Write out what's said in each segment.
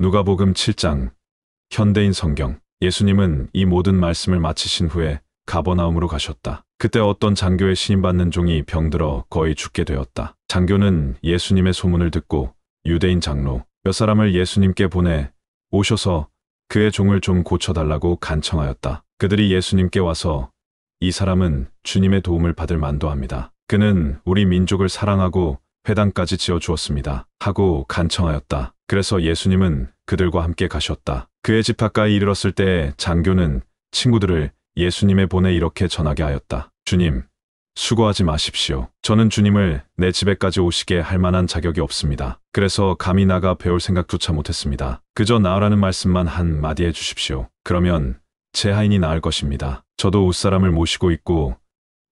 누가복음 7장. 현대인 성경. 예수님은 이 모든 말씀을 마치신 후에 가버나움으로 가셨다. 그때 어떤 장교에 신임받는 종이 병들어 거의 죽게 되었다. 장교는 예수님의 소문을 듣고 유대인 장로 몇 사람을 예수님께 보내 오셔서 그의 종을 좀 고쳐달라고 간청하였다. 그들이 예수님께 와서 이 사람은 주님의 도움을 받을 만도 합니다. 그는 우리 민족을 사랑하고 회당까지 지어주었습니다. 하고 간청하였다. 그래서 예수님은 그들과 함께 가셨다. 그의 집 가까이 이르렀을 때 장교는 친구들을 예수님에 보내 이렇게 전하게 하였다. 주님, 수고하지 마십시오. 저는 주님을 내 집에까지 오시게 할 만한 자격이 없습니다. 그래서 감히 나가 배울 생각조차 못했습니다. 그저 나으라는 말씀만 한 마디 해주십시오. 그러면 제 하인이 나을 것입니다. 저도 웃사람을 모시고 있고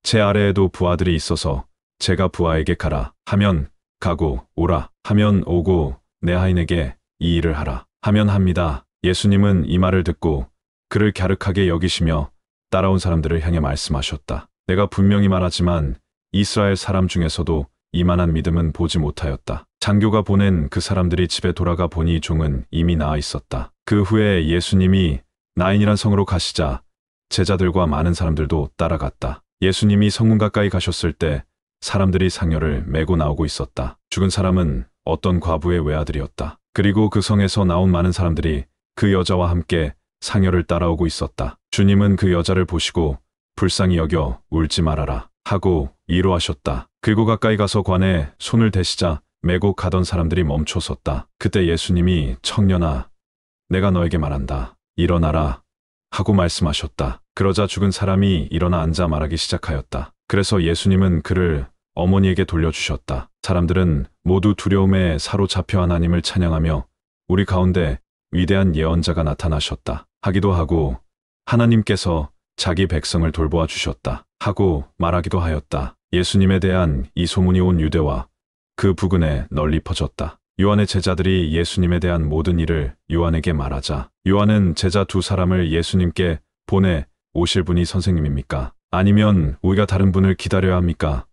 제 아래에도 부하들이 있어서 제가 부하에게 가라 하면 가고 오라 하면 오고 내 하인에게 이 일을 하라 하면 합니다. 예수님은 이 말을 듣고 그를 갸륵하게 여기시며 따라온 사람들을 향해 말씀하셨다. 내가 분명히 말하지만 이스라엘 사람 중에서도 이만한 믿음은 보지 못하였다. 장교가 보낸 그 사람들이 집에 돌아가 보니 종은 이미 나아 있었다. 그 후에 예수님이 나인이란 성으로 가시자 제자들과 많은 사람들도 따라갔다. 예수님이 성문 가까이 가셨을 때 사람들이 상여를 메고 나오고 있었다. 죽은 사람은 어떤 과부의 외아들이었다. 그리고 그 성에서 나온 많은 사람들이 그 여자와 함께 상여를 따라오고 있었다. 주님은 그 여자를 보시고 불쌍히 여겨 울지 말아라 하고 위로하셨다. 그리고 가까이 가서 관에 손을 대시자 메고 가던 사람들이 멈춰 섰다. 그때 예수님이 청년아, 내가 너에게 말한다. 일어나라 하고 말씀하셨다. 그러자 죽은 사람이 일어나 앉아 말하기 시작하였다. 그래서 예수님은 그를 어머니에게 돌려주셨다. 사람들은 모두 두려움에 사로잡혀 하나님을 찬양하며 우리 가운데 위대한 예언자가 나타나셨다 하기도 하고 하나님께서 자기 백성을 돌보아 주셨다 하고 말하기도 하였다. 예수님에 대한 이 소문이 온 유대와 그 부근에 널리 퍼졌다. 요한의 제자들이 예수님에 대한 모든 일을 요한에게 말하자 요한은 제자 두 사람을 예수님께 보내 오실 분이 선생님입니까? 아니면 우리가 다른 분을 기다려야 합니까?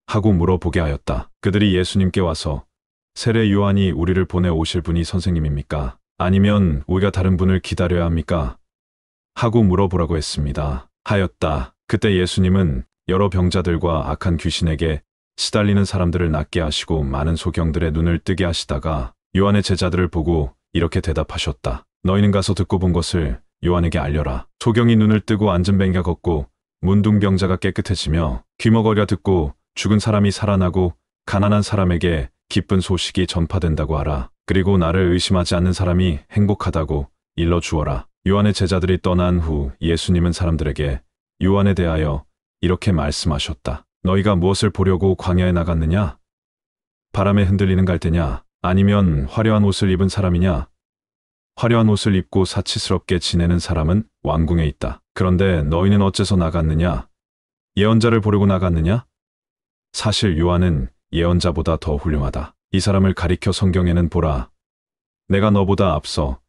하고 물어보게 하였다. 그들이 예수님께 와서 세례 요한이 우리를 보내 오실 분이 선생님입니까? 아니면 우리가 다른 분을 기다려야 합니까? 하고 물어보라고 했습니다. 하였다. 그때 예수님은 여러 병자들과 악한 귀신에게 시달리는 사람들을 낫게 하시고 많은 소경들의 눈을 뜨게 하시다가 요한의 제자들을 보고 이렇게 대답하셨다. 너희는 가서 듣고 본 것을 요한에게 알려라. 소경이 눈을 뜨고 앉은 뱅이가 걷고 문둥병자가 깨끗해지며 귀머거리가 듣고 죽은 사람이 살아나고 가난한 사람에게 기쁜 소식이 전파된다고 하라. 그리고 나를 의심하지 않는 사람이 행복하다고 일러주어라. 요한의 제자들이 떠난 후 예수님은 사람들에게 요한에 대하여 이렇게 말씀하셨다. 너희가 무엇을 보려고 광야에 나갔느냐? 바람에 흔들리는 갈대냐? 아니면 화려한 옷을 입은 사람이냐? 화려한 옷을 입고 사치스럽게 지내는 사람은 왕궁에 있다. 그런데 너희는 어째서 나갔느냐? 예언자를 보려고 나갔느냐? 사실 요한은 예언자보다 더 훌륭하다. 이 사람을 가리켜 성경에는 보라. 내가 너보다 앞서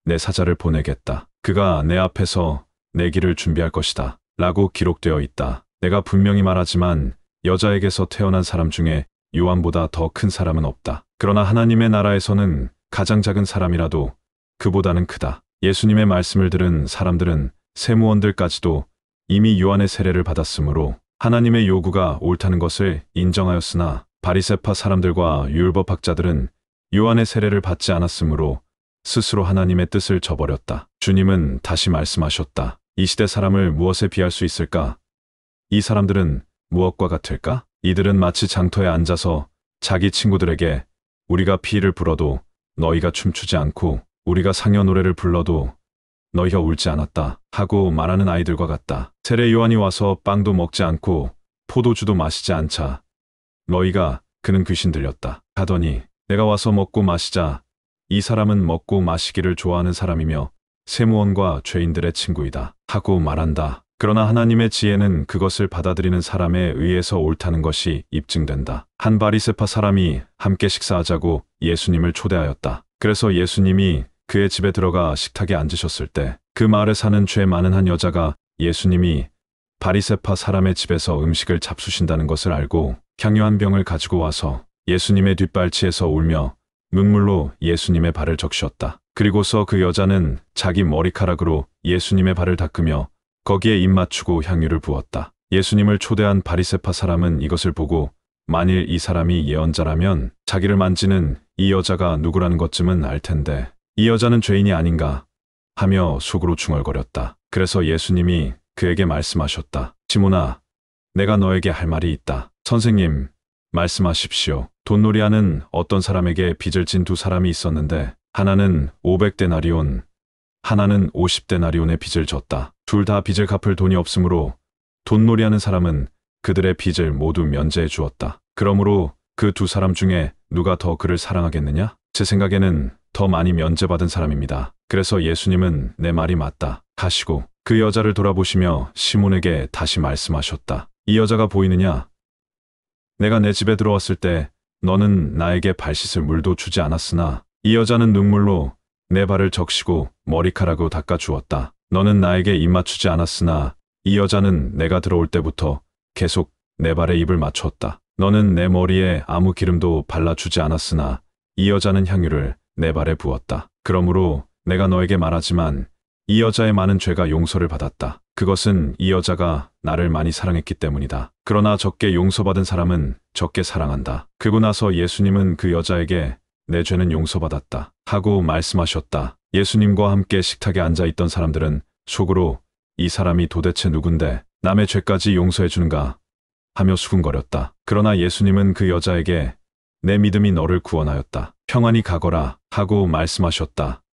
내 사자를 보내겠다. 그가 내 앞에서 내 길을 준비할 것이다. 라고 기록되어 있다. 내가 분명히 말하지만 여자에게서 태어난 사람 중에 요한보다 더 큰 사람은 없다. 그러나 하나님의 나라에서는 가장 작은 사람이라도 그보다는 크다. 예수님의 말씀을 들은 사람들은 세무원들까지도 이미 요한의 세례를 받았으므로 하나님의 요구가 옳다는 것을 인정하였으나 바리새파 사람들과 율법학자들은 요한의 세례를 받지 않았으므로 스스로 하나님의 뜻을 저버렸다. 주님은 다시 말씀하셨다. 이 시대 사람을 무엇에 비할 수 있을까? 이 사람들은 무엇과 같을까? 이들은 마치 장터에 앉아서 자기 친구들에게 우리가 피를 불어도 너희가 춤추지 않고 우리가 상여 노래를 불러도 너희가 울지 않았다 하고 말하는 아이들과 같다. 세례 요한이 와서 빵도 먹지 않고 포도주도 마시지 않자 너희가 그는 귀신 들렸다 하더니 내가 와서 먹고 마시자 이 사람은 먹고 마시기를 좋아하는 사람이며 세무원과 죄인들의 친구이다 하고 말한다. 그러나 하나님의 지혜는 그것을 받아들이는 사람에 의해서 옳다는 것이 입증된다. 한 바리새파 사람이 함께 식사하자고 예수님을 초대하였다. 그래서 예수님이 그의 집에 들어가 식탁에 앉으셨을 때 그 마을에 사는 죄 많은 한 여자가 예수님이 바리새파 사람의 집에서 음식을 잡수신다는 것을 알고 향유 한 병을 가지고 와서 예수님의 뒷발치에서 울며 눈물로 예수님의 발을 적셨다. 그리고서 그 여자는 자기 머리카락으로 예수님의 발을 닦으며 거기에 입 맞추고 향유를 부었다. 예수님을 초대한 바리새파 사람은 이것을 보고 만일 이 사람이 예언자라면 자기를 만지는 이 여자가 누구라는 것쯤은 알 텐데 이 여자는 죄인이 아닌가 하며 속으로 중얼거렸다. 그래서 예수님이 그에게 말씀하셨다. 시몬아, 내가 너에게 할 말이 있다. 선생님, 말씀하십시오. 돈놀이하는 어떤 사람에게 빚을 진 두 사람이 있었는데 하나는 500데나리온, 하나는 50데나리온의 빚을 졌다. 둘 다 빚을 갚을 돈이 없으므로 돈놀이하는 사람은 그들의 빚을 모두 면제해 주었다. 그러므로 그 두 사람 중에 누가 더 그를 사랑하겠느냐? 제 생각에는 더 많이 면제받은 사람입니다. 그래서 예수님은 내 말이 맞다 하시고 그 여자를 돌아보시며 시몬에게 다시 말씀하셨다. 이 여자가 보이느냐? 내가 내 집에 들어왔을 때 너는 나에게 발 씻을 물도 주지 않았으나 이 여자는 눈물로 내 발을 적시고 머리카락으로 닦아 주었다. 너는 나에게 입 맞추지 않았으나 이 여자는 내가 들어올 때부터 계속 내 발에 입을 맞췄다. 너는 내 머리에 아무 기름도 발라주지 않았으나 이 여자는 향유를 내 발에 부었다. 그러므로 내가 너에게 말하지만 이 여자의 많은 죄가 용서를 받았다. 그것은 이 여자가 나를 많이 사랑했기 때문이다. 그러나 적게 용서받은 사람은 적게 사랑한다. 그러고 나서 예수님은 그 여자에게 내 죄는 용서받았다 하고 말씀하셨다. 예수님과 함께 식탁에 앉아 있던 사람들은 속으로 이 사람이 도대체 누군데 남의 죄까지 용서해 주는가 하며 수군거렸다. 그러나 예수님은 그 여자에게 내 믿음이 너를 구원하였다. 평안히 가거라 하고 말씀하셨다.